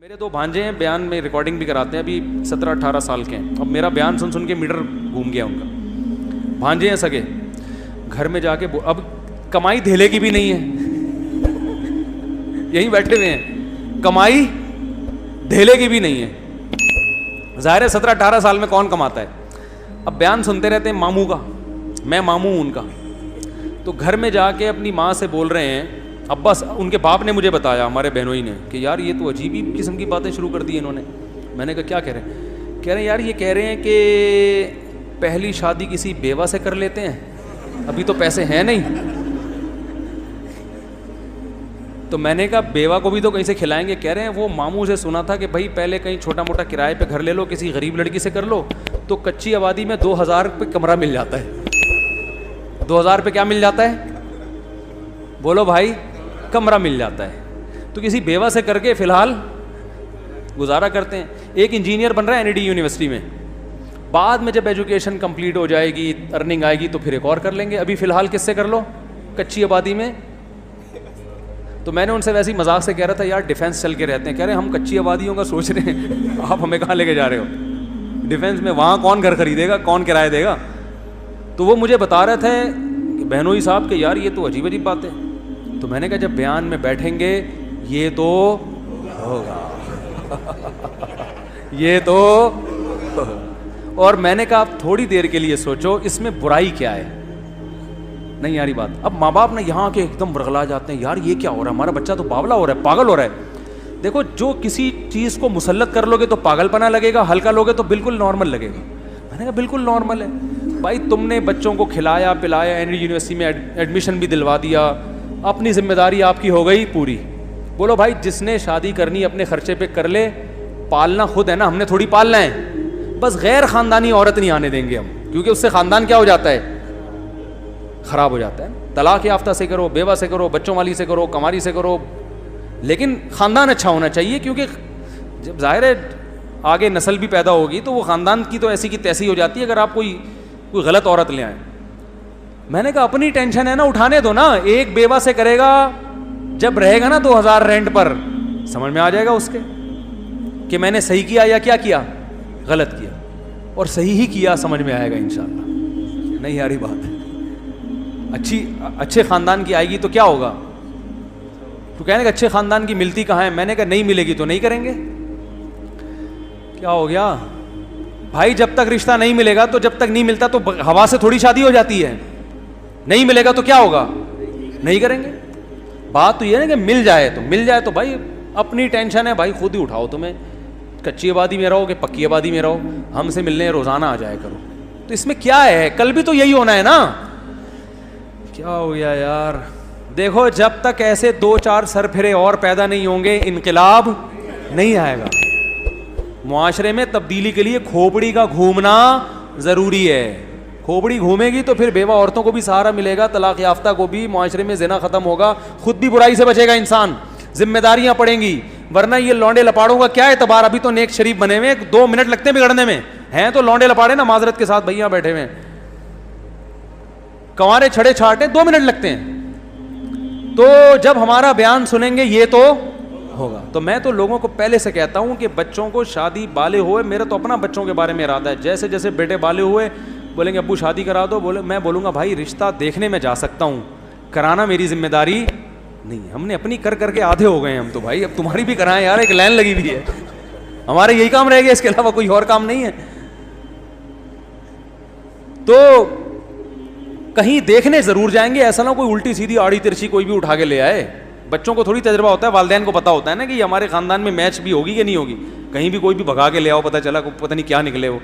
میرے دو بھانجے ہیں, بیان میں ریکارڈنگ بھی کراتے ہیں, ابھی 17-18 سال کے ہیں. اب میرا بیان سن سن کے میٹر گھوم گیا ان کا. بھانجے ہیں سگے, گھر میں جا کے اب کمائی دھیلے کی بھی نہیں ہے, یہیں بیٹھے ہوئے ہیں, کمائی دھیلے کی بھی نہیں ہے. ظاہر ہے 17-18 سال میں کون کماتا ہے. اب بیان سنتے رہتے ہیں ماموں کا, میں ماموں ہوں ان کا, تو گھر میں جا کے اپنی ماں سے بول رہے ہیں, ابا ان کے باپ نے مجھے بتایا, ہمارے بہنوئی نے, کہ یار یہ تو عجیب ہی قسم کی باتیں شروع کر دی انہوں نے. میں نے کہا کیا کہہ رہے ہیں؟ کہہ رہے ہیں یار یہ کہہ رہے ہیں کہ پہلی شادی کسی بیوہ سے کر لیتے ہیں, ابھی تو پیسے ہیں نہیں. تو میں نے کہا بیوہ کو بھی تو کہیں سے کھلائیں گے. کہہ رہے ہیں وہ ماموں سے سنا تھا کہ بھائی پہلے کہیں چھوٹا موٹا کرائے پہ گھر لے لو, کسی غریب لڑکی سے کر لو, تو کچی آبادی میں 2000 پہ کمرہ مل جاتا ہے. 2000 پہ کیا مل جاتا ہے بولو بھائی؟ کمرہ مل جاتا ہے. تو کسی بیوہ سے کر کے فی الحال گزارا کرتے ہیں. ایک انجینئر بن رہا ہے NID یونیورسٹی میں, بعد میں جب ایجوکیشن کمپلیٹ ہو جائے گی, ارننگ آئے گی تو پھر ایک اور کر لیں گے. ابھی فی الحال کس سے کر لو؟ کچی آبادی میں. تو میں نے ان سے ویسے ہی مذاق سے کہہ رہا تھا یار ڈیفینس چل کے رہتے ہیں. کہہ رہے ہیں ہم کچی آبادیوں کا سوچ رہے ہیں, آپ ہمیں کہاں لے کے جا رہے ہو ڈیفینس میں؟ وہاں کون گھر خریدے گا, کون کرایہ دے گا؟ تو وہ مجھے بتا رہے تھے کہ بہنوئی صاحب کہ یار یہ تو عجیب عجیب بات ہے. تو میں نے کہا جب بیان میں بیٹھیں گے یہ تو ہوگا, یہ تو. اور میں نے کہا آپ تھوڑی دیر کے لیے سوچو اس میں برائی کیا ہے. نہیں یاری بات. اب ماں باپ نے یہاں کے ایک دم ورغلا جاتے ہیں, یار یہ کیا ہو رہا ہے, ہمارا بچہ تو باولا ہو رہا ہے, پاگل ہو رہا ہے. دیکھو جو کسی چیز کو مسلط کر لو گے تو پاگل پنا لگے گا, ہلکا لوگے تو بالکل نارمل لگے گا. میں نے کہا بالکل نارمل ہے بھائی, تم نے بچوں کو کھلایا پلایا, NID یونیورسٹی میں ایڈمیشن بھی دلوا دیا, اپنی ذمہ داری آپ کی ہو گئی پوری. بولو بھائی جس نے شادی کرنی اپنے خرچے پہ کر لے, پالنا خود ہے نا, ہم نے تھوڑی پالنا ہے. بس غیر خاندانی عورت نہیں آنے دیں گے ہم, کیونکہ اس سے خاندان کیا ہو جاتا ہے, خراب ہو جاتا ہے. طلاق یافتہ سے کرو, بیوہ سے کرو, بچوں والی سے کرو, کماری سے کرو, لیکن خاندان اچھا ہونا چاہیے. کیونکہ جب ظاہر ہے آگے نسل بھی پیدا ہوگی تو وہ خاندان کی تو ایسی کی تیسی ہو جاتی ہے اگر آپ کوئی غلط عورت لے آئیں. میں نے کہا اپنی ٹینشن ہے نا, اٹھانے دو نا. ایک بیوہ سے کرے گا, جب رہے گا نا 2000 رینٹ پر, سمجھ میں آ جائے گا اس کے کہ میں نے صحیح کیا یا کیا کیا, غلط کیا. اور صحیح ہی کیا سمجھ میں آئے گا انشاءاللہ. نہیں یاری بات ہے, اچھے خاندان کی آئے گی تو کیا ہوگا. تو کہنے کہ اچھے خاندان کی ملتی کہاں ہے. میں نے کہا نہیں ملے گی تو نہیں کریں گے. کیا ہو گیا بھائی, جب تک رشتہ نہیں ملے گا تو جب تک نہیں ملتا تو ہوا سے تھوڑی شادی ہو جاتی ہے. نہیں ملے گا تو کیا ہوگا, نہیں کریں گے. بات تو یہ ہے کہ مل جائے تو بھائی اپنی ٹینشن ہے بھائی, خود ہی اٹھاؤ. تمہیں کچی آبادی میں رہو کہ پکی آبادی میں رہو, ہم سے ملنے روزانہ آ جایا کرو. تو اس میں کیا ہے, کل بھی تو یہی ہونا ہے نا. کیا ہو گیا یار. دیکھو جب تک ایسے 2-4 سر پھرے اور پیدا نہیں ہوں گے انقلاب نہیں آئے گا. معاشرے میں تبدیلی کے لیے کھوپڑی کا گھومنا ضروری ہے. کھوپڑی گھومے گی تو پھر بیوہ عورتوں کو بھی سہارا ملے گا, طلاق یافتہ کو بھی, معاشرے میں زنا ختم ہوگا, خود بھی برائی سے بچے گا انسان, ذمہ داریاں پڑیں گی. ورنہ یہ لونڈے لپاڑوں کا کیا اعتبار, ابھی تو نیک شریف بنے ہوئے, 2 منٹ لگتے ہیں بگڑنے میں, ہیں تو لونڈے لپاڑے نا معذرت کے ساتھ بھیا بیٹھے ہوئے, کنوارے چھڑے چھاٹے 2 منٹ لگتے ہیں. تو جب ہمارا بیان سنیں گے یہ تو ہوگا. تو میں تو لوگوں کو پہلے سے کہتا ہوں کہ بچوں کو شادی بالے ہوئے, میرا تو اپنا بچوں کے بارے میں ارادہ ہے, جیسے جیسے بیٹے بالے ہوئے بولیں گے ابو شادی کرا دو, میں بولوں گا بھائی رشتہ دیکھنے میں جا سکتا ہوں, کرانا میری ذمہ داری نہیں. ہم نے اپنی کر کے آدھے ہو گئے ہم تو بھائی, اب تمہاری بھی کرائیں یار, ایک لائن لگی ہوئی ہے, ہمارے یہی کام رہ گیا, اس کے علاوہ کوئی اور کام نہیں ہے. تو کہیں دیکھنے ضرور جائیں گے, ایسا نہ کوئی الٹی سیدھی آڑی ترچھی کوئی بھی اٹھا کے لے آئے. بچوں کو تھوڑی تجربہ ہوتا ہے, والدین کو پتا ہوتا ہے نا کہ ہمارے خاندان میں میچ بھی ہوگی کہ نہیں ہوگی, کہیں بھی کوئی بھی بھگا کے لے آؤ, پتہ چلا پتہ نہیں کیا نکلے ہو.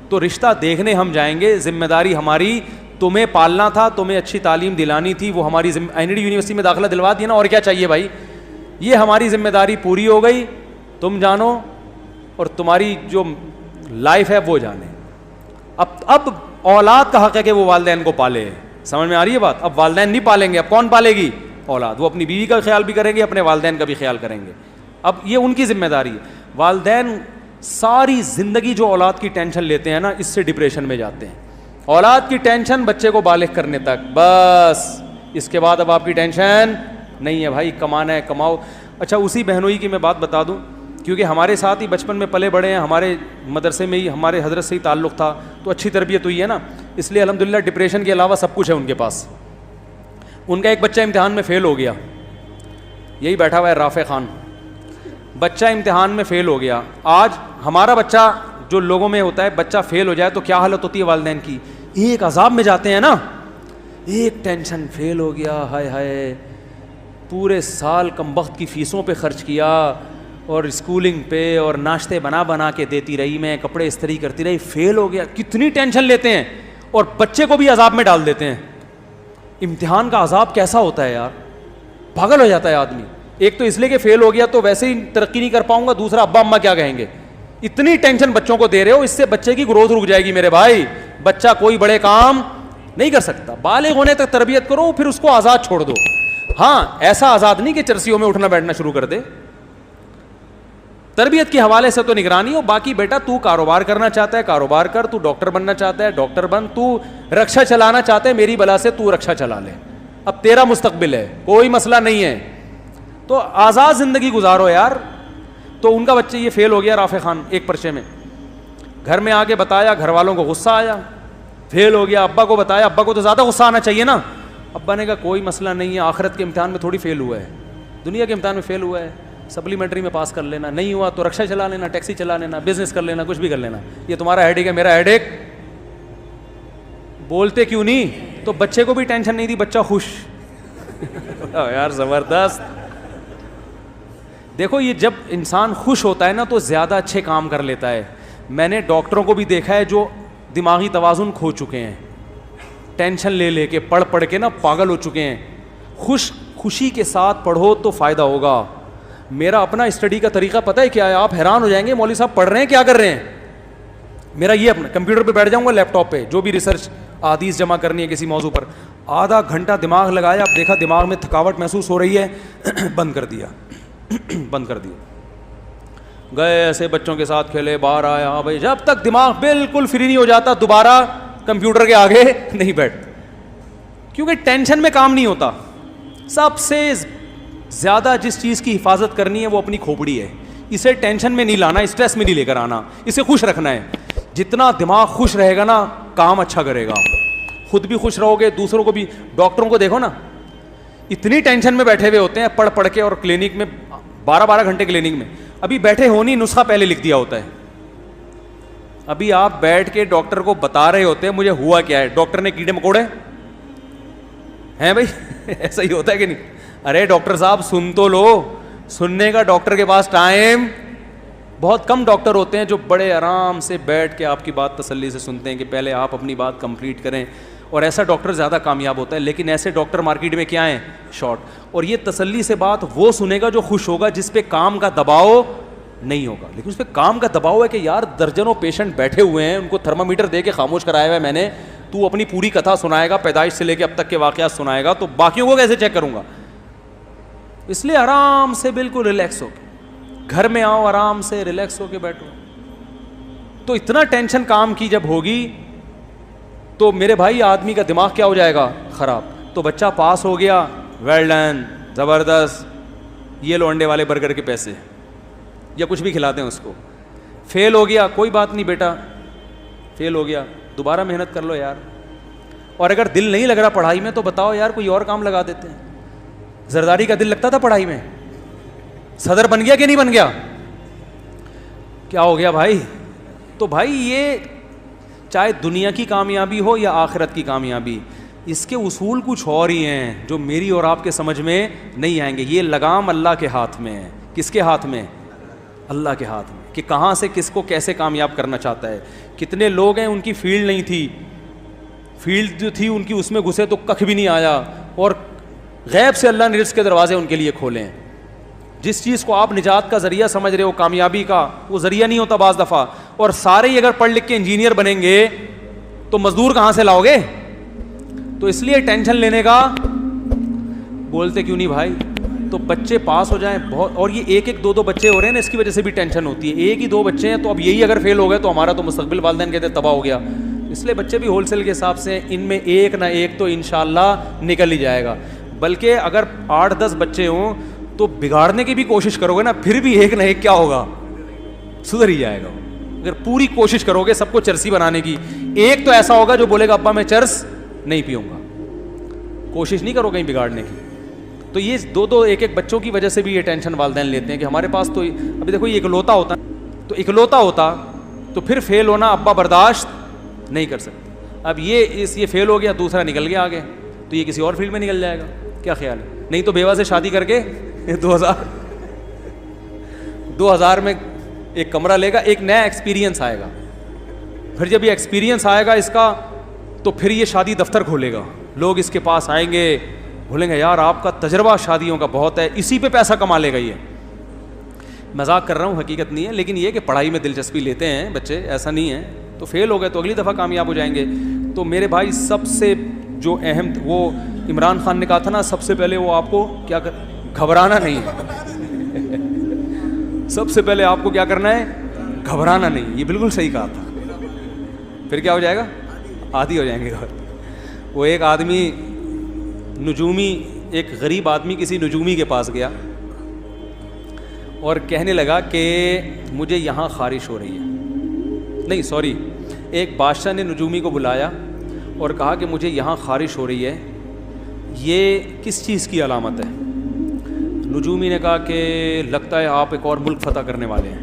تو رشتہ دیکھنے ہم جائیں گے, ذمہ داری ہماری, تمہیں پالنا تھا, تمہیں اچھی تعلیم دلانی تھی, وہ ہماری NID یونیورسٹی میں داخلہ دلوا دیا نا, اور کیا چاہیے بھائی. یہ ہماری ذمہ داری پوری ہو گئی, تم جانو اور تمہاری جو لائف ہے وہ جانے. اب اولاد کا حق ہے کہ وہ والدین کو پالے, سمجھ میں آ رہی ہے بات. اب والدین نہیں پالیں گے, اب کون پالے گی؟ اولاد. وہ اپنی بیوی کا خیال بھی کریں گے, اپنے والدین کا بھی خیال کریں گے. اب یہ ان کی ذمہ داری ہے. والدین ساری زندگی جو اولاد کی ٹینشن لیتے ہیں نا, اس سے ڈپریشن میں جاتے ہیں. اولاد کی ٹینشن بچے کو بالغ کرنے تک, بس اس کے بعد اب آپ کی ٹینشن نہیں ہے بھائی, کمانا ہے کماؤ. اچھا اسی بہنوئی کی میں بات بتا دوں, کیونکہ ہمارے ساتھ ہی بچپن میں پلے بڑے ہیں, ہمارے مدرسے میں ہی ہمارے حضرت سے ہی تعلق تھا, تو اچھی تربیت ہوئی ہے نا, اس لیے الحمدللہ ڈپریشن کے علاوہ سب کچھ ہے ان کے پاس. ان کا ایک بچہ امتحان میں فیل ہو گیا, یہی بیٹھا ہوا ہے رافع خان, بچہ امتحان میں فیل ہو گیا. آج ہمارا بچہ جو لوگوں میں ہوتا ہے, بچہ فیل ہو جائے تو کیا حالت ہوتی ہے والدین کی, ایک عذاب میں جاتے ہیں نا, ایک ٹینشن, فیل ہو گیا, ہائے ہائے پورے سال کم وقت کی فیسوں پہ خرچ کیا اور اسکولنگ پہ اور ناشتے بنا بنا کے دیتی رہی میں, کپڑے استری کرتی رہی, فیل ہو گیا, کتنی ٹینشن لیتے ہیں اور بچے کو بھی عذاب میں ڈال دیتے ہیں. امتحان کا عذاب کیسا ہوتا ہے یار, پاگل ہو جاتا ہے آدمی. ایک تو اس لیے کہ فیل ہو گیا تو ویسے ہی ترقی نہیں کر پاؤں گا, دوسرا ابا اماں کیا کہیں گے, اتنی ٹینشن بچوں کو دے رہے ہو, اس سے بچے کی گروتھ رک جائے گی میرے بھائی. بچہ کوئی بڑے کام نہیں کر سکتا, بالغ ہونے تک تربیت کرو پھر اس کو آزاد چھوڑ دو. ہاں ایسا آزاد نہیں کہ چرسیوں میں اٹھنا بیٹھنا شروع کر دے, تربیت کے حوالے سے تو نگرانی ہو. باقی بیٹا تو کاروبار کرنا چاہتا ہے کاروبار کر, تو ڈاکٹر بننا چاہتا ہے ڈاکٹر بن, تو رکشا چلانا چاہتا ہے میری بلا سے تو رکشا چلا لے, اب تیرا مستقبل ہے, کوئی مسئلہ نہیں ہے, تو آزاد زندگی گزارو یار. تو ان کا بچہ یہ فیل ہو گیا رافع خان ایک پرچے میں, گھر میں آ کے بتایا, گھر والوں کو غصہ آیا, فیل ہو گیا, ابا کو بتایا, ابا کو تو زیادہ غصہ آنا چاہیے نا. ابا نے کہا کوئی مسئلہ نہیں ہے, آخرت کے امتحان میں تھوڑی فیل ہوا ہے, دنیا کے امتحان میں فیل ہوا ہے, سپلیمنٹری میں پاس کر لینا, نہیں ہوا تو رکشا چلا لینا, ٹیکسی چلا لینا, بزنس کر لینا, کچھ بھی کر لینا, یہ تمہارا ہیڈیک ہے میرا ہیڈیک. بولتے کیوں نہیں, تو بچے کو بھی ٹینشن نہیں دی, بچہ خوش. یار زبردست. دیکھو یہ جب انسان خوش ہوتا ہے نا تو زیادہ اچھے کام کر لیتا ہے. میں نے ڈاکٹروں کو بھی دیکھا ہے جو دماغی توازن کھو چکے ہیں, ٹینشن لے لے کے پڑھ پڑھ کے نا پاگل ہو چکے ہیں. خوشی کے ساتھ پڑھو تو فائدہ ہوگا. میرا اپنا اسٹڈی کا طریقہ پتہ ہے کیا ہے, آپ حیران ہو جائیں گے مولوی صاحب پڑھ رہے ہیں کیا کر رہے ہیں. میرا یہ اپنا کمپیوٹر پہ بیٹھ جاؤں گا, لیپ ٹاپ پہ جو بھی ریسرچ احادیث جمع کرنی ہے کسی موضوع پر, آدھا گھنٹہ دماغ لگایا, اب دیکھا دماغ میں تھکاوٹ محسوس ہو رہی ہے, بند کر دیا, بند کر دیا, گئے ایسے بچوں کے ساتھ کھیلے, باہر آیا. ہاں بھائی, جب تک دماغ بالکل فری نہیں ہو جاتا دوبارہ کمپیوٹر کے آگے نہیں بیٹھتا, کیونکہ ٹینشن میں کام نہیں ہوتا. سب سے زیادہ جس چیز کی حفاظت کرنی ہے وہ اپنی کھوپڑی ہے. اسے ٹینشن میں نہیں لانا, اسٹریس میں نہیں لے کر آنا, اسے خوش رکھنا ہے. جتنا دماغ خوش رہے گا نا کام اچھا کرے گا, خود بھی خوش رہو گے, دوسروں کو بھی. ڈاکٹروں کو دیکھو نا, اتنی ٹینشن میں بیٹھے ہوئے ہوتے ہیں پڑھ پڑھ کے, اور کلینک میں 12 گھنٹے کلینک میں, ابھی بیٹھے ہو نہیں, نسخہ پہلے لکھ دیا ہوتا ہے. ابھی آپ بیٹھ کے ڈاکٹر کو بتا رہے ہوتے ہیں مجھے ہوا کیا ہے, ڈاکٹر نے کیڑے مکوڑے ہیں بھائی. ایسا ہی ہوتا ہے کہ نہیں. ارے ڈاکٹر صاحب سن تو لو, سننے کا ڈاکٹر کے پاس ٹائم بہت کم. ڈاکٹر ہوتے ہیں جو بڑے آرام سے بیٹھ کے آپ کی بات تسلی سے سنتے ہیں کہ پہلے آپ اپنی بات کمپلیٹ کریں, اور ایسا ڈاکٹر زیادہ کامیاب ہوتا ہے. لیکن ایسے ڈاکٹر مارکیٹ میں کیا ہیں, شارٹ. اور یہ تسلی سے بات وہ سنے گا جو خوش ہوگا, جس پہ کام کا دباؤ نہیں ہوگا. لیکن اس پہ کام کا دباؤ ہے کہ یار درجنوں پیشنٹ بیٹھے ہوئے ہیں, ان کو تھرمامیٹر دے کے خاموش کرایا ہوا ہے میں نے, تو اپنی پوری کتھا سنائے گا, پیدائش سے لے کے اب تک کے واقعات سنائے گا, تو باقیوں کو کیسے چیک کروں گا. اس لیے آرام سے بالکل ریلیکس ہو کے گھر میں آؤ, آرام سے ریلیکس ہو کے بیٹھو. تو اتنا ٹینشن کام کی جب ہوگی تو میرے بھائی آدمی کا دماغ کیا ہو جائے گا, خراب. تو بچہ پاس ہو گیا, ویل ڈن, زبردست, یہ لو انڈے والے برگر کے پیسے, یا کچھ بھی کھلاتے ہیں اس کو. فیل ہو گیا, کوئی بات نہیں بیٹا, فیل ہو گیا, دوبارہ محنت کر لو یار. اور اگر دل نہیں لگ رہا پڑھائی میں تو بتاؤ یار کوئی اور کام لگا دیتے ہیں. زرداری کا دل لگتا تھا پڑھائی میں, صدر بن گیا کہ نہیں بن گیا, کیا ہو گیا بھائی. تو بھائی یہ چاہے دنیا کی کامیابی ہو یا آخرت کی کامیابی, اس کے اصول کچھ اور ہی ہیں جو میری اور آپ کے سمجھ میں نہیں آئیں گے. یہ لگام اللہ کے ہاتھ میں ہے. کس کے ہاتھ میں؟ اللہ کے ہاتھ میں, کہ کہاں سے کس کو کیسے کامیاب کرنا چاہتا ہے. کتنے لوگ ہیں ان کی فیلڈ نہیں تھی, فیلڈ جو تھی ان کی اس میں گھسے تو ککھ بھی نہیں آیا, اور غیب سے اللہ نے رزق کے دروازے ان کے لیے کھولے ہیں. جس چیز کو آپ نجات کا ذریعہ سمجھ رہے ہو, کامیابی کا, وہ ذریعہ نہیں ہوتا بعض دفعہ. اور سارے ہی اگر پڑھ لکھ کے انجینئر بنیں گے تو مزدور کہاں سے لاؤ گے. تو اس لیے ٹینشن لینے کا بولتے کیوں نہیں بھائی. تو بچے پاس ہو جائیں بہت, اور یہ ایک ایک دو دو بچے ہو رہے ہیں نا, اس کی وجہ سے بھی ٹینشن ہوتی ہے. ایک ہی دو بچے ہیں تو اب یہی اگر فیل ہو گئے تو ہمارا تو مستقبل والدین کہتے ہیں تباہ ہو گیا. اس لیے بچے بھی ہول سیل کے حساب سے, ان میں ایک نہ ایک تو انشاءاللہ نکل ہی جائے گا. بلکہ اگر 8-10 بچے ہوں تو بگاڑنے کی بھی کوشش کرو گے نا, پھر بھی ایک نہ ایک کیا ہوگا, سدھر ہی جائے گا وہ. اگر پوری کوشش کرو گے سب کو چرسی بنانے کی, ایک تو ایسا ہوگا جو بولے گا ابا میں چرس نہیں پیوں گا, کوشش نہیں کرو کہیں بگاڑنے کی. تو یہ دو ایک بچوں کی وجہ سے بھی یہ ٹینشن والدین لیتے ہیں کہ ہمارے پاس تو ابھی دیکھو یہ اکلوتا ہوتا, تو اکلوتا ہوتا تو پھر فیل ہونا ابا برداشت نہیں کر سکتے. اب یہ فیل ہو گیا, دوسرا نکل گیا آگے, تو یہ کسی اور فیلڈ میں نکل جائے گا. کیا خیال ہے؟ نہیں تو بیوہ سے شادی کر کے 2000 میں ایک کمرہ لے گا, ایک نیا ایکسپیرینس آئے گا. پھر جب یہ ایکسپیرینس آئے گا اس کا, تو پھر یہ شادی دفتر کھولے گا, لوگ اس کے پاس آئیں گے, بولیں گے یار آپ کا تجربہ شادیوں کا بہت ہے, اسی پہ پیسہ کما لے گا. یہ مذاق کر رہا ہوں, حقیقت نہیں ہے, لیکن یہ کہ پڑھائی میں دلچسپی لیتے ہیں بچے, ایسا نہیں ہے. تو فیل ہو گئے تو اگلی دفعہ کامیاب ہو جائیں گے. تو میرے بھائی سب سے جو اہم, وہ عمران خان نے کہا تھا نا, سب سے پہلے وہ آپ کو کیا گھبرانا نہیں ہے. سب سے پہلے آپ کو کیا کرنا ہے؟ گھبرانا نہیں. یہ بالکل صحیح کہا تھا. پھر کیا ہو جائے گا؟ عادی ہو جائیں گے. وہ ایک آدمی نجومی, ایک غریب آدمی کسی نجومی کے پاس گیا اور کہنے لگا کہ مجھے یہاں خارش ہو رہی ہے. نہیں سوری, ایک بادشاہ نے نجومی کو بلایا اور کہا کہ مجھے یہاں خارش ہو رہی ہے, یہ کس چیز کی علامت ہے؟ نجومی نے کہا کہ لگتا ہے آپ ایک اور ملک فتح کرنے والے ہیں.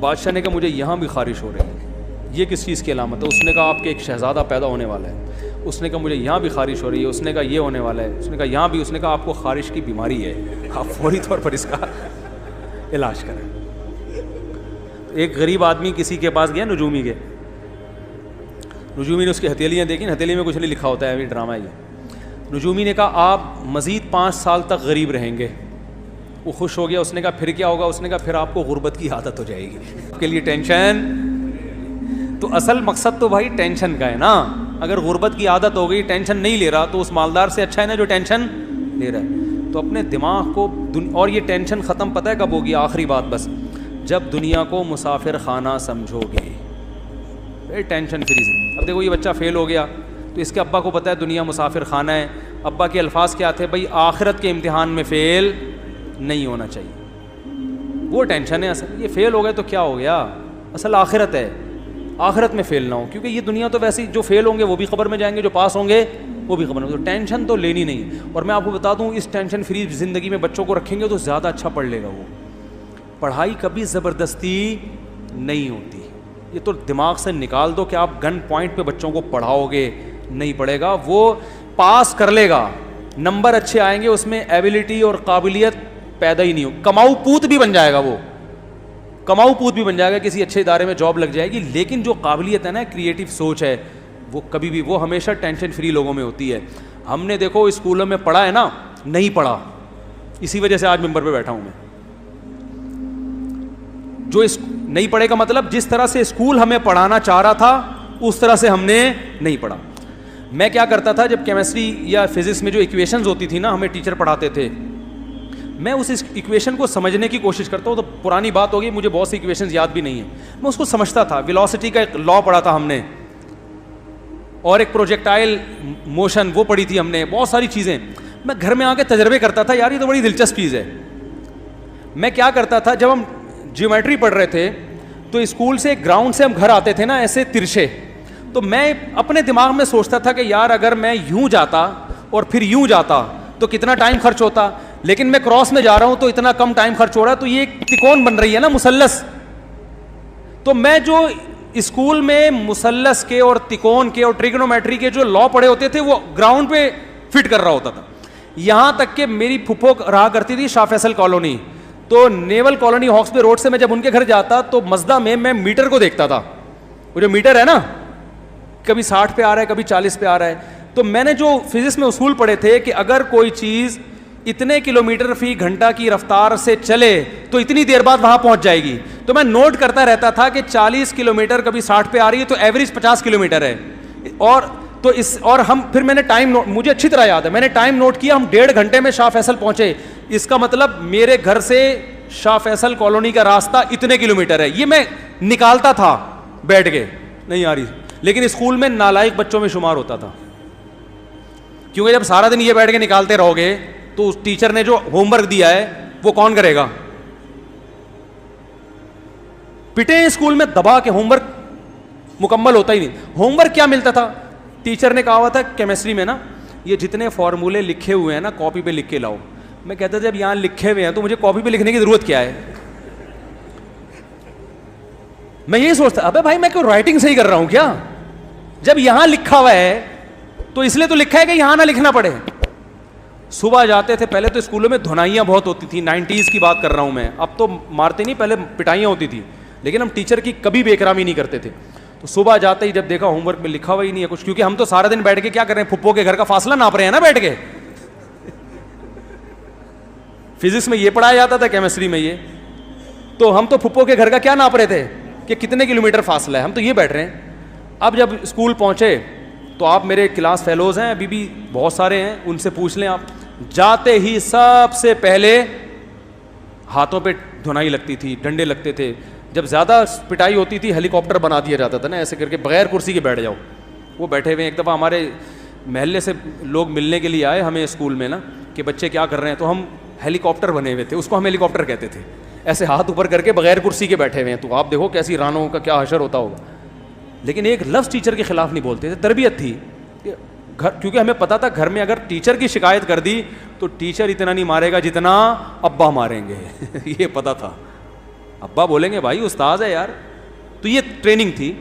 بادشاہ نے کہا مجھے یہاں بھی خارش ہو رہی ہے, یہ کس چیز کی علامت ہے؟ اس نے کہا آپ کے ایک شہزادہ پیدا ہونے والا ہے. اس نے کہا مجھے یہاں بھی خارش ہو رہی ہے. اس نے کہا یہ ہونے والا ہے. اس نے کہا یہاں بھی. اس نے کہا آپ کو خارش کی بیماری ہے, آپ فوری طور پر اس کا علاج کریں. ایک غریب آدمی کسی کے پاس گیا نجومی کے, نجومی نے اس کی ہتھیلیاں دیکھیں, ہتھیلی میں کچھ نہیں لکھا ہوتا ہے, ابھی ڈرامہ ہے یہ. نجومی نے کہا آپ مزید 5 سال تک غریب رہیں گے. وہ خوش ہو گیا. اس نے کہا پھر کیا ہوگا؟ اس نے کہا پھر آپ کو غربت کی عادت ہو جائے گی. آپ کے لیے ٹینشن, تو اصل مقصد تو بھائی ٹینشن کا ہے نا. اگر غربت کی عادت ہو گئی, ٹینشن نہیں لے رہا, تو اس مالدار سے اچھا ہے نا جو ٹینشن لے رہا ہے. تو اپنے دماغ کو, اور یہ ٹینشن ختم پتہ ہے کب ہوگی؟ آخری بات بس, جب دنیا کو مسافر خانہ سمجھو گے, ٹینشن فری سے. اب دیکھو یہ بچہ فیل ہو گیا, تو اس کے ابا کو پتہ ہے دنیا مسافر خانہ ہے. ابا کے الفاظ کیا تھے؟ بھائی آخرت کے امتحان میں فیل نہیں ہونا چاہیے. وہ ٹینشن ہے اصل. یہ فیل ہو گئے تو کیا ہو گیا؟ اصل آخرت ہے, آخرت میں فیل نہ ہو, کیونکہ یہ دنیا تو ویسے جو فیل ہوں گے وہ بھی قبر میں جائیں گے, جو پاس ہوں گے وہ بھی قبر میں. تو ٹینشن تو لینی نہیں. اور میں آپ کو بتا دوں, اس ٹینشن فری زندگی میں بچوں کو رکھیں گے تو زیادہ اچھا پڑھ لے گا وہ. پڑھائی کبھی زبردستی نہیں ہوتی. یہ تو دماغ سے نکال دو کہ آپ گن پوائنٹ پہ بچوں کو پڑھاؤ گے, نہیں پڑھے گا. وہ پاس کر لے گا, نمبر اچھے آئیں گے, اس میں ایبلٹی اور قابلیت پیدا ہی نہیں ہو. کماؤ پوت بھی بن جائے گا, وہ کماؤ پوت بھی بن جائے گا, کسی اچھے ادارے میں جاب لگ جائے گی. لیکن جو قابلیت ہے نا, کریٹو سوچ ہے, وہ کبھی بھی, وہ ہمیشہ ٹینشن فری لوگوں میں ہوتی ہے. ہم نے دیکھو اسکولوں میں پڑھا ہے نا, نہیں پڑھا, اسی وجہ سے آج ممبر پہ بیٹھا ہوں میں. جو نہیں پڑھے کا مطلب, جس طرح سے اسکول ہمیں پڑھانا چاہ رہا تھا اس طرح سے ہم نے نہیں پڑھا. میں کیا کرتا تھا, جب کیمسٹری یا فزکس میں جو ایکویشنز ہوتی تھی نا, ہمیں ٹیچر پڑھاتے تھے, میں اس ایکویشن کو سمجھنے کی کوشش کرتا ہوں. تو پرانی بات ہوگی, مجھے بہت سی ایکویشنز یاد بھی نہیں ہیں, میں اس کو سمجھتا تھا. ویلوسٹی کا ایک لا پڑھا تھا ہم نے, اور ایک پروجیکٹائل موشن وہ پڑھی تھی ہم نے, بہت ساری چیزیں. میں گھر میں آ کے تجربے کرتا تھا, یار یہ تو بڑی دلچسپ چیز ہے. میں کیا کرتا تھا, جب ہم جیومیٹری پڑھ رہے تھے تو اسکول سے گراؤنڈ سے ہم گھر آتے تھے نا ایسے ترچھے, تو میں اپنے دماغ میں سوچتا تھا کہ یار اگر میں یوں جاتا اور پھر یوں جاتا تو کتنا ٹائم خرچ ہوتا, لیکن میں کراس میں جا رہا ہوں تو اتنا کم ٹائم خرچ ہو رہا ہے. تو یہ ایک تکون بن رہی ہے نا, مثلث. تو میں جو اسکول میں مثلث کے اور تکون کے اور ٹریگنومیٹری کے جو لا پڑے ہوتے تھے وہ گراؤنڈ پہ فٹ کر رہا ہوتا تھا. یہاں تک کہ میری پھپھو رہا کرتی تھی شاہ فیصل کالونی, تو نیول کالونی ہاکس بے روڈ سے میں جب ان کے گھر جاتا تو مزدہ میں میٹر کو دیکھتا تھا. وہ جو میٹر ہے نا, کبھی 60 پہ آ رہا ہے, کبھی 40 پہ آ رہا ہے. تو میں نے جو فزکس میں اصول پڑھے تھے کہ اگر کوئی چیز اتنے کلومیٹر فی گھنٹہ کی رفتار سے چلے تو اتنی دیر بعد وہاں پہنچ جائے گی. تو میں نوٹ کرتا رہتا تھا کہ 40 کلومیٹر کبھی 60 پہ آ رہی ہے تو ایوریج 50 کلومیٹر ہے. اور ہم پھر میں نے ٹائم مجھے اچھی طرح یاد ہے, میں نے ٹائم نوٹ کیا, ہم 1.5 گھنٹے میں شاہ فیصل پہنچے. اس کا مطلب میرے گھر سے شاہ فیصل کالونی کا راستہ اتنے کلومیٹر ہے. یہ میں نکالتا تھا بیٹھ کے, نہیں آ رہی. لیکن اسکول میں نالائق بچوں میں شمار ہوتا تھا, کیونکہ جب سارا دن یہ بیٹھ کے نکالتے رہو گے تو اس ٹیچر نے جو ہوم ورک دیا ہے وہ کون کرے گا؟ پٹے ہیں اسکول میں دبا کے, ہوم ورک مکمل ہوتا ہی نہیں. ہوم ورک کیا ملتا تھا, ٹیچر نے کہا ہوا تھا کیمسٹری میں نا, یہ جتنے فارمولے لکھے ہوئے ہیں نا کاپی پہ لکھ کے لاؤ. میں کہتا تھا جب یہاں لکھے ہوئے ہیں تو مجھے کاپی پہ لکھنے کی ضرورت کیا ہے. میں یہی سوچتا ابے بھائی میں کوئی رائٹنگ صحیح کر رہا ہوں کیا, جب یہاں لکھا ہوا ہے تو اس لیے تو لکھا ہے کہ یہاں نہ لکھنا پڑے. صبح جاتے تھے, پہلے تو اسکولوں میں دھنائیاں بہت ہوتی تھیں, 90s کی بات کر رہا ہوں میں, اب تو مارتے نہیں, پہلے پٹائیاں ہوتی تھی, لیکن ہم ٹیچر کی کبھی بے احترامی نہیں کرتے تھے. تو صبح جاتے ہی جب دیکھا ہوم ورک میں لکھا ہوا ہی نہیں ہے کچھ, کیونکہ ہم تو سارا دن بیٹھ کے کیا کر رہے ہیں, پھپھو کے گھر کا فاصلہ ناپ رہے ہیں نا بیٹھ کے. فزکس میں یہ پڑھایا جاتا تھا, کیمسٹری میں یہ, تو ہم تو پھپھو کے گھر کا کیا ناپ رہے تھے کہ کتنے کلومیٹر فاصلہ ہے, ہم تو یہ بیٹھ رہے ہیں. اب جب اسکول پہنچے تو آپ میرے کلاس فیلوز ہیں ابھی بھی بہت سارے ہیں, ان سے پوچھ لیں آپ, جاتے ہی سب سے پہلے ہاتھوں پہ دھنائی لگتی تھی, ڈنڈے لگتے تھے. جب زیادہ پٹائی ہوتی تھی ہیلی کاپٹر بنا دیا جاتا تھا نا, ایسے کر کے بغیر کرسی کے بیٹھ جاؤ. وہ بیٹھے ہوئے, ایک دفعہ ہمارے محلے سے لوگ ملنے کے لیے آئے ہمیں اسکول میں نا, کہ بچے کیا کر رہے ہیں, تو ہم ہیلی کاپٹر بنے ہوئے تھے, اس کو ہم ہیلی کاپٹر کہتے تھے, ایسے ہاتھ اوپر کر کے بغیر کرسی کے بیٹھے ہوئے ہیں. تو آپ دیکھو کیسی رانوں کا کیا حشر ہوتا ہوگا. لیکن ایک لفظ ٹیچر کے خلاف نہیں بولتے تھے, تربیت تھی گھر, کیونکہ ہمیں پتا تھا گھر میں اگر ٹیچر کی شکایت کر دی تو ٹیچر اتنا نہیں مارے گا جتنا ابا ماریں گے. یہ پتا تھا, ابا بولیں گے بھائی استاد ہے یار. تو یہ ٹریننگ تھی.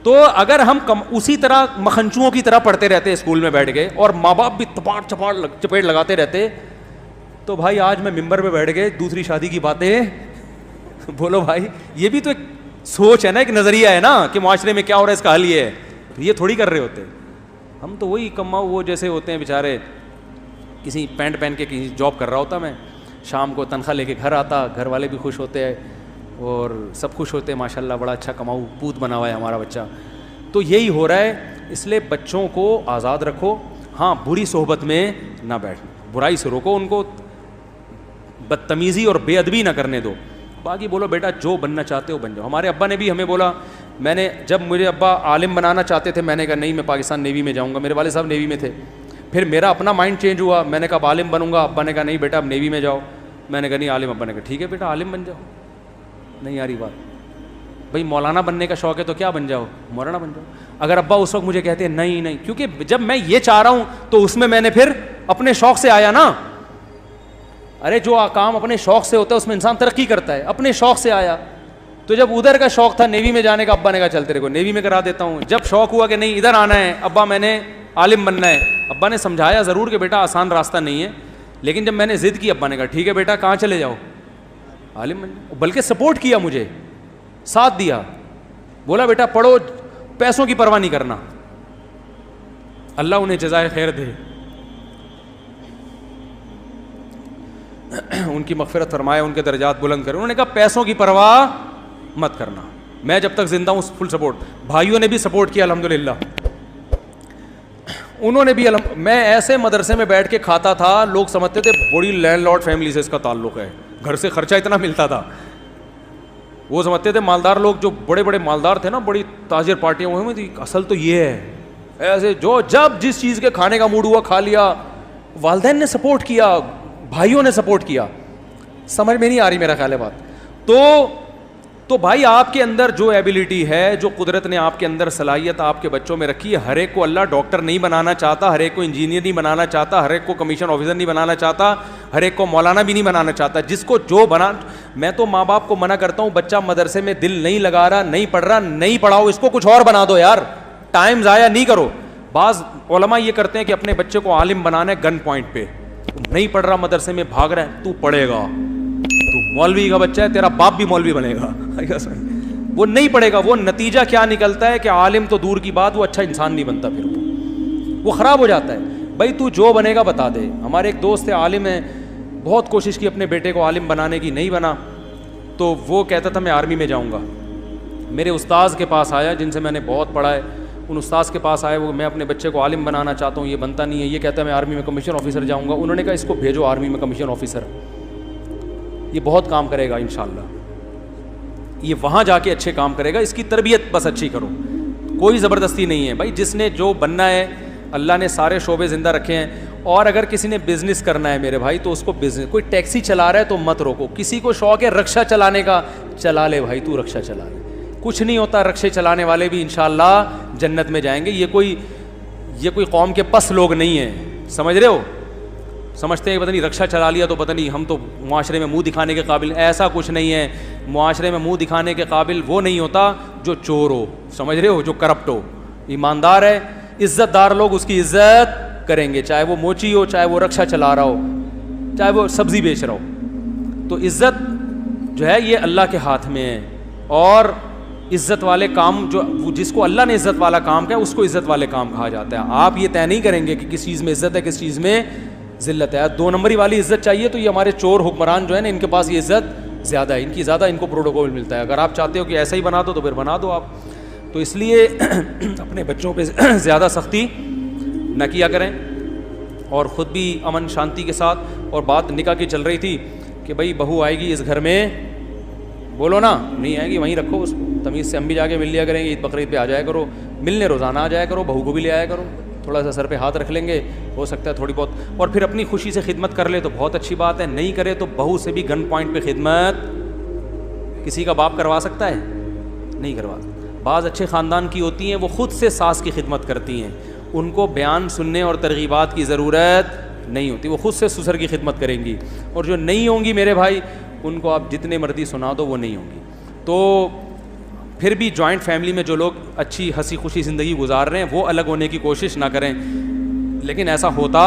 تو اگر ہم اسی طرح مکھنچوؤں کی طرح پڑھتے رہتے اسکول میں بیٹھ گئے, اور ماں باپ بھی چپیٹ لگاتے رہتے, تو بھائی آج میں ممبر پہ بیٹھ گئے دوسری شادی کی باتیں. بولو بھائی, یہ بھی تو ایک سوچ ہے نا, ایک نظریہ ہے نا کہ معاشرے میں کیا ہو رہا ہے, اس کا حل یہ ہے. یہ تھوڑی کر رہے ہوتے ہم, تو وہی کماؤ وہ جیسے ہوتے ہیں بیچارے, کسی پینٹ پہن کے کہیں جاب کر رہا ہوتا میں, شام کو تنخواہ لے کے گھر آتا, گھر والے بھی خوش ہوتے ہیں اور سب خوش ہوتے ہیں, ماشاء اللہ بڑا اچھا کماؤ پوت بنا ہوا ہے ہمارا بچہ. تو یہی ہو رہا ہے. اس لیے بچوں کو آزاد رکھو, ہاں بری صحبت میں نہ بیٹھو, برائی سے روکو ان کو, بدتمیزی اور بے ادبی نہ کرنے دو. باقی بولو بیٹا جو بننا چاہتے ہو بن جاؤ. ہمارے ابا نے بھی ہمیں بولا, میں نے جب مجھے ابا عالم بنانا چاہتے تھے, میں نے کہا نہیں میں پاکستان نیوی میں جاؤں گا, میرے والد صاحب نیوی میں تھے. پھر میرا اپنا مائنڈ چینج ہوا, میں نے کہا عالم بنوں گا, ابا نے کہا نہیں بیٹا اب نیوی میں جاؤ. میں نے کہا نہیں عالم, ابا نے کہا ٹھیک ہے بیٹا عالم بن جاؤ. نہیں یاری بات, بھائی مولانا بننے کا شوق ہے تو کیا بن جاؤ, مولانا بن جاؤ. اگر ابا اس وقت مجھے کہتے ہیں نہیں نہیں, کیونکہ جب میں یہ چاہ رہا ہوں تو اس میں نے پھر اپنے شوق سے آیا نا. ارے جو کام اپنے شوق سے ہوتا ہے اس میں انسان ترقی کرتا ہے, اپنے شوق سے آیا. تو جب ادھر کا شوق تھا نیوی میں جانے کا, ابا نے کہا چل تیرے کو نیوی میں کرا دیتا ہوں. جب شوق ہوا کہ نہیں ادھر آنا ہے ابا, میں نے عالم بننا ہے, ابا نے سمجھایا ضرور کہ بیٹا آسان راستہ نہیں ہے, لیکن جب میں نے ضد کی, ابا نے کہا ٹھیک ہے بیٹا کہاں چلے جاؤ, عالم بن جاؤ. بلکہ سپورٹ کیا, مجھے ساتھ دیا, بولا بیٹا پڑھو, پیسوں کی پرواہ نہیں کرنا. اللہ انہیں جزائے خیر دے, ان کی مغفرت فرمائے, ان کے درجات بلند کرے. انہوں نے کہا پیسوں کی پرواہ مت کرنا, میں جب تک زندہ ہوں فل سپورٹ. بھائیوں نے بھی سپورٹ کیا الحمدللہ, انہوں نے بھی میں ایسے مدرسے میں بیٹھ کے کھاتا تھا, لوگ سمجھتے تھے بڑی لینڈ لارڈ فیملی سے اس کا تعلق ہے, گھر سے خرچہ اتنا ملتا تھا. وہ سمجھتے تھے مالدار لوگ, جو بڑے بڑے مالدار تھے نا, بڑی تاجر پارٹیاں ہوئی تھی, اصل تو یہ ہے. ایسے جو جب جس چیز کے کھانے کا موڈ ہوا کھا لیا. والدین نے سپورٹ کیا, بھائیوں نے سپورٹ کیا. سمجھ میں نہیں آ رہی میرا خیال ہے بات. تو بھائی آپ کے اندر جو ایبلٹی ہے, جو قدرت نے آپ کے اندر صلاحیت آپ کے بچوں میں رکھی ہے, ہر ایک کو اللہ ڈاکٹر نہیں بنانا چاہتا, ہر ایک کو انجینئر نہیں بنانا چاہتا, ہر ایک کو کمیشن آفیسر نہیں بنانا چاہتا, ہر ایک کو مولانا بھی نہیں بنانا چاہتا. جس کو جو بنا, میں تو ماں باپ کو منع کرتا ہوں, بچہ مدرسے میں دل نہیں لگا رہا, نہیں پڑھ رہا, نہیں پڑھاؤ, اس کو کچھ اور بنا دو یار, ٹائم ضائع نہیں کرو. بعض علماء یہ کرتے ہیں کہ اپنے بچے کو عالم بنانا ہے گن پوائنٹ پہ, نہیں پڑھ رہا مدرسے میں بھاگ رہا ہے, تو پڑھے گا, تو مولوی کا بچہ ہے, تیرا باپ بھی مولوی بنے گا. وہ نہیں پڑھے گا. وہ نتیجہ کیا نکلتا ہے کہ عالم تو دور کی بات, وہ اچھا انسان نہیں بنتا, پھر وہ خراب ہو جاتا ہے. بھائی تو جو بنے گا بتا دے. ہمارے ایک دوست ہے عالم ہے, بہت کوشش کی اپنے بیٹے کو عالم بنانے کی, نہیں بنا. تو وہ کہتا تھا میں آرمی میں جاؤں گا. میرے استاذ کے پاس آیا جن سے میں نے بہت پڑھا ہے, ان استاذ کے پاس آئے, وہ میں اپنے بچے کو عالم بنانا چاہتا ہوں, یہ بنتا نہیں ہے, یہ کہتا ہے میں آرمی میں کمیشن آفیسر جاؤں گا. انہوں نے کہا اس کو بھیجو آرمی میں کمیشن آفیسر, یہ بہت کام کرے گا انشاءاللہ, یہ وہاں جا کے اچھے کام کرے گا, اس کی تربیت بس اچھی کرو, کوئی زبردستی نہیں ہے. بھائی جس نے جو بننا ہے, اللہ نے سارے شعبے زندہ رکھے ہیں, اور اگر کسی نے بزنس کرنا ہے میرے بھائی تو اس کو بزنس, کوئی ٹیکسی چلا رہا ہے تو مت روکو, کسی کو شوق ہے رکشا چلانے کا چلا لے بھائی, تو رکشا چلا لے, کچھ نہیں ہوتا, رکشے چلانے والے بھی انشاءاللہ جنت میں جائیں گے. یہ کوئی قوم کے پس لوگ نہیں ہیں, سمجھ رہے ہو, سمجھتے ہیں پتہ نہیں رکشا چلا لیا تو پتہ نہیں ہم تو معاشرے میں منہ دکھانے کے قابل, ایسا کچھ نہیں ہے. معاشرے میں منہ دکھانے کے قابل وہ نہیں ہوتا جو چور ہو, سمجھ رہے ہو, جو کرپٹ ہو. ایماندار ہے, عزت دار لوگ اس کی عزت کریں گے, چاہے وہ موچی ہو, چاہے وہ رکشا چلا رہا ہو, چاہے وہ سبزی بیچ رہا ہو. تو عزت جو ہے یہ اللہ کے ہاتھ میں ہے, اور عزت والے کام جو جس کو اللہ نے عزت والا کام کہا اس کو عزت والے کام کہا جاتا ہے. آپ یہ طے نہیں کریں گے کہ کس چیز میں عزت ہے کس چیز میں ذلت ہے. 2 نمبری والی عزت چاہیے تو یہ ہمارے چور حکمران جو ہے نا, ان کے پاس یہ عزت زیادہ ہے, ان کی زیادہ ان کو پروٹوکول ملتا ہے. اگر آپ چاہتے ہو کہ ایسا ہی بنا دو تو پھر بنا دو آپ. تو اس لیے اپنے بچوں پہ زیادہ سختی نہ کیا کریں, اور خود بھی امن شانتی کے ساتھ. اور بات نکاح کی چل رہی تھی کہ بھائی بہو آئے گی اس گھر میں, بولو نا, نہیں آئے گی وہیں رکھو اس کو تمیز سے, ہم بھی جا کے مل لیا کریں گے, عید بقرعید پہ آ جایا کرو, ملنے روزانہ آ جایا کرو, بہو کو بھی لے آیا کرو, تھوڑا سا سر پہ ہاتھ رکھ لیں گے, ہو سکتا ہے تھوڑی بہت. اور پھر اپنی خوشی سے خدمت کر لے تو بہت اچھی بات ہے, نہیں کرے تو بہو سے بھی گن پوائنٹ پہ خدمت کسی کا باپ کروا سکتا ہے؟ نہیں کروا سکتا. بعض اچھے خاندان کی ہوتی ہیں وہ خود سے ساس کی خدمت کرتی ہیں, ان کو بیان سننے اور ترغیبات کی ضرورت نہیں ہوتی, وہ خود سے سسر کی خدمت کریں گی. اور جو نہیں ہوں گی میرے بھائی, ان کو آپ جتنے مرضی سنا دو وہ نہیں ہوں گی. تو پھر بھی جوائنٹ فیملی میں جو لوگ اچھی ہنسی خوشی زندگی گزار رہے ہیں وہ الگ ہونے کی کوشش نہ کریں, لیکن ایسا ہوتا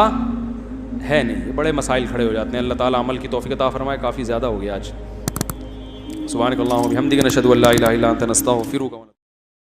ہے نہیں, یہ بڑے مسائل کھڑے ہو جاتے ہیں. اللہ تعالیٰ عمل کی توفیق عطا فرمائے. کافی زیادہ ہو گیا آج. سبحانک اللہم و بحمدک نشہد ان لا الہ الا انت نستغفرک.